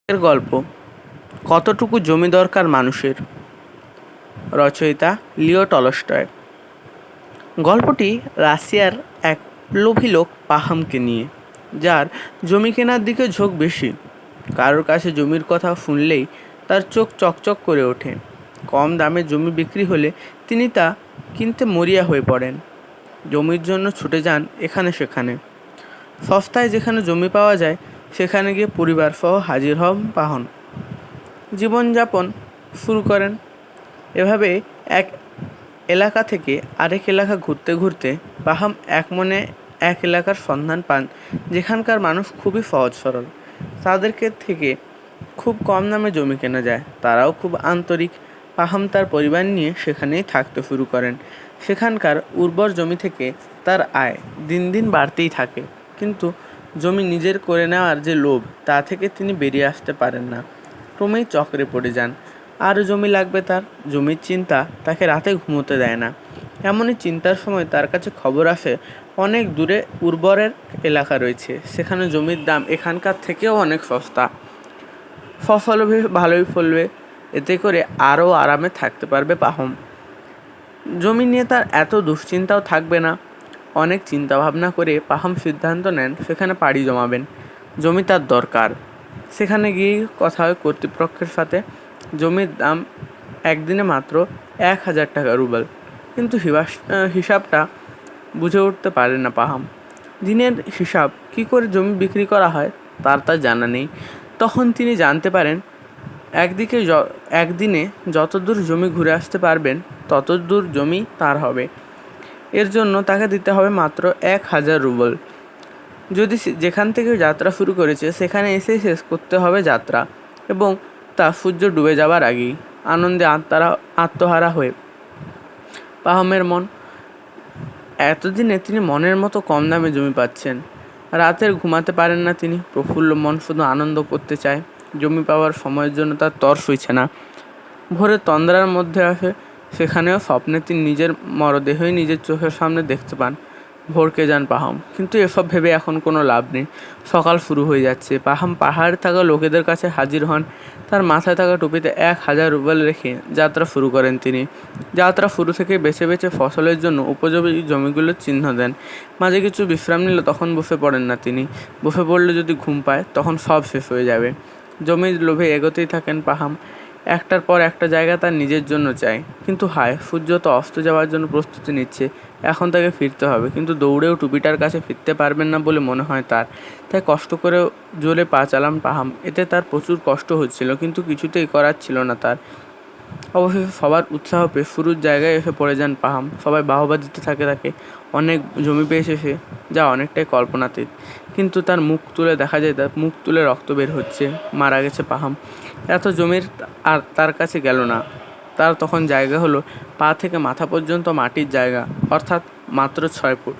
এর গল্প কতটুকু জমি দরকার মানুষের। রচয়িতা লিও টলস্টয়। গল্পটি রাশিয়ার এক লোভী লোক পাহামকে নিয়ে, যার জমি কেনার দিকে ঝোঁক বেশি। কারোর কাছে জমির কথা শুনলেই তার চোখ চকচক করে ওঠে। কম দামে জমি বিক্রি হলে তিনি তা কিনতে মরিয়া হয়ে পড়েন। জমির জন্য ছুটে যান এখানে সেখানে। সস্তায় যেখানে জমি পাওয়া যায় সেখানে গিয়ে পরিবার সহ হাজির হন পাহন। জীবনযাপন শুরু করেন। এভাবে এক এলাকা থেকে আরেক এলাকা ঘুরতে ঘুরতে পাহাম এক মনে এক এলাকার সন্ধান পান যেখানকার মানুষ খুবই সহজ সরল। তাদেরকে থেকে খুব কম দামে জমি কেনা যায়, তারাও খুব আন্তরিক। পাহাম তার পরিবার নিয়ে সেখানেই থাকতে শুরু করেন। সেখানকার উর্বর জমি থেকে তার আয় দিন দিন বাড়তেই থাকে, কিন্তু জমি নিজের করে নেওয়ার যে লোভ, তা থেকে তিনি বেরিয়ে আসতে পারেন না। ক্রমেই চক্রে পড়ে যান। আরও জমি লাগবে তার। জমির চিন্তা তাকে রাতে ঘুমোতে দেয় না। এমনই চিন্তার সময় তার কাছে খবর আসে অনেক দূরে উর্বরের এলাকা রয়েছে, সেখানে জমির দাম এখানকার থেকেও অনেক সস্তা। ফসলও ভালোই ফলবে, এতে করে আরও আরামে থাকতে পারবে পাহম। জমি নিয়ে তার এত দুশ্চিন্তাও থাকবে না। অনেক চিন্তা ভাবনা করে পাহাম সিদ্ধান্ত নেন সেখানে পাড়ি জমাবেন। জমি তার দরকার। সেখানে গিয়ে কথা হয় কর্তৃপক্ষের সাথে। জমির দাম একদিনে মাত্র 1,000 টাকা রুবেল, কিন্তু হিসাবটা বুঝে উঠতে পারে না পাহাম। দিনের হিসাব কী করে জমি বিক্রি করা হয় তার জানা নেই। তখন তিনি জানতে পারেন একদিনে যতদূর জমি ঘুরে আসতে পারবেন ততদূর জমি তার হবে। এর জন্য তাকে দিতে হবে মাত্র 1,000 রুবেল। যদি যেখান থেকে যাত্রা শুরু করেছে সেখানে এসে শেষ করতে হবে যাত্রা, এবং তা সূর্য ডুবে যাবার আগেই। আনন্দে আত্মহারা হয়ে পাহামের মন। এতদিনে তিনি মনের মতো কম দামে জমি পাচ্ছেন। রাতের ঘুমাতে পারেন না তিনি। প্রফুল্ল মন শুধু আনন্দ করতে চায়। জমি পাওয়ার সময়ের জন্য তার তর সইছে না। ভোরে তন্দ্রার মধ্যে আসে, সেখানেও স্বপ্নে তিনি নিজের মরদেহই নিজের চোখের সামনে দেখতে পান। ভরকে যান পাহাম, কিন্তু এসব ভেবে এখন কোনো লাভ নেই। সকাল শুরু হয়ে যাচ্ছে। পাহাম পাহাড়ে থাকা লোকেদের কাছে হাজির হন। তার মাথায় থাকা টুপিতে 1,000 রুবেল রেখে যাত্রা শুরু করেন তিনি। যাত্রা শুরু থেকে বেছে বেছে ফসলের জন্য উপযোগী জমিগুলোর চিহ্ন দেন। মাঝে কিছু বিশ্রাম নিলে তখন বসে পড়েন না তিনি। বসে পড়লে যদি ঘুম পায় তখন সব শেষ হয়ে যাবে। জমির লোভে এগোতেই থাকেন পাহাম। একটার পর একটা জায়গা তার নিজের জন্য চাই, কিন্তু হায়, সূর্য তো অস্ত যাওয়ার জন্য প্রস্তুতি নিচ্ছে। এখন তাকে ফিরতে হবে, কিন্তু দৌড়েও টুপিটার কাছে ফিরতে পারবেন না বলে মনে হয় তার। তাই কষ্ট করে জোরে পা চালান পাহাম। এতে তার প্রচুর কষ্ট হচ্ছিল, কিন্তু কিছুতেই করার ছিল না তার। অবশেষে সবার উৎসাহ পেয়ে শুরুর জায়গায় এসে পড়ে যান পাহাম। সবাই বাহবা দিতে থাকে তাকে। অনেক জমি পেয়ে এসেছে, যা অনেকটাই কল্পনাতীত। কিন্তু তার মুখ তুলে দেখা যায়, তার মুখ তুলে রক্ত বের হচ্ছে। মারা গেছে পাহাম। এত জমির আর তার কাছে গেল না। তার তখন জায়গা হলো পা থেকে মাথা পর্যন্ত মাটির জায়গা, অর্থাৎ মাত্র 6 ফুট।